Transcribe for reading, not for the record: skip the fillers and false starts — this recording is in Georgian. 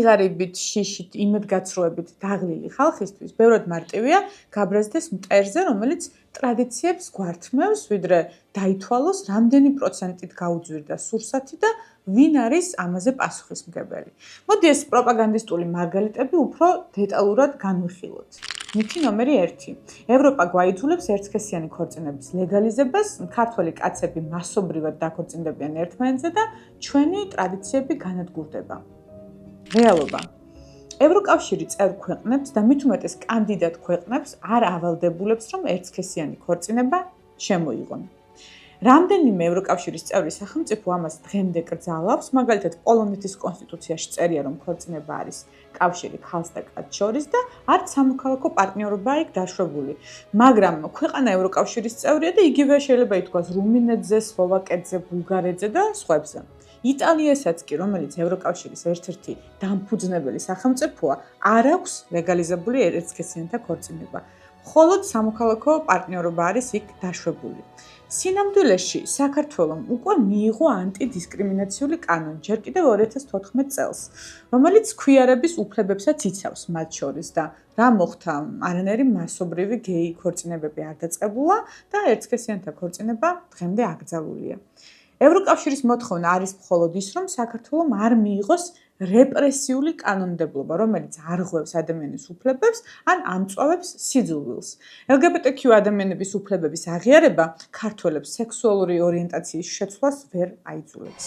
სიღარიბით, შიშით, იმედგაცრუებით დაღლილი ხალხისთვის ბევრად მარტივია გაბრაზდეს მტერზე, რომელიც ტრადიციებს გვართმევს, ვიდრე დაითვალოს, რამდენი პროცენტით გაუძვირდა სურსათი და ვინ არის ამაზე პასუხისმგებელი. მოდი ეს პროპაგანდისტული მარგალიტები უფრო დეტალურად განვიხილოთ. მითი ნომერი 1. ევროპა გვაიძულებს ერთსქესიანი ქორწინების ლეგალიზებას, ქართველი კაცები მასობრივად დაქორწინდებიან ერთმანეთზე და ჩვენი ტრადიციები განადგურდება. რეალობა. ევროკავშირი წევრ ქვეყნებს და მით უმეტეს კანდიდატ ქვეყნებს არ ავალდებულებს, რომ ერთსქესიანი ქორწინება შემოიღონ. რამდენიმე ევროკავშირის წევრი სახელმწიფო ამას დღემდე კრძალავს, მაგალითად პოლონეთის კონსტიტუციაში წერია, რომ ქორწინება არის კავშირი ხალხს და კაცს შორის და არც სამოქალაქო პარტნიორობა იქ დაშვებული. მაგრამ ქვეყანა ევროკავშირის წევრია და იგივე შეიძლება ითქვას რუმინეთზე, სლოვაკეთზე, ბულგარეთზე და სხვებზე. იტალიასაც კი, რომელიც ევროკავშირის ერთ-ერთი დამფუძნებელი სახელმწიფოა, არ აქვს ლეგალიზებული ერთსქესიანთა ქორწინება. მხოლოდ სამოქალაქო პარტნიორობა არის იქ დაშვებული. სინამდვილეში საქართველომ უკვე მიიღო ანტიდისკრიმინაციული კანონი, ჯერ კიდევ 2014 წელს, რომელიც ქუიარების უფლებებსაც იცავს მათ შორის და რა მოხდა, არანაირი მასობრივი გეი ქორწინებები არ დაწყებულა და ერთსქესიანთა ქორწინება დღემდე აკრძალულია. ევროკავშირის მოთხოვნა არის მხოლოდ ის, რომ საქართველომ არ მიიღოს რეპრესიული კანონმდებლობა, რომელიც არღვევს ადამიანის უფლებებს ან ამწვავებს სიძულვილს. LGBTQ ადამიანების უფლებების აღიარება ქართველებს სექსუალური ორიენტაციის შეცვლას ვერ აიძულებს.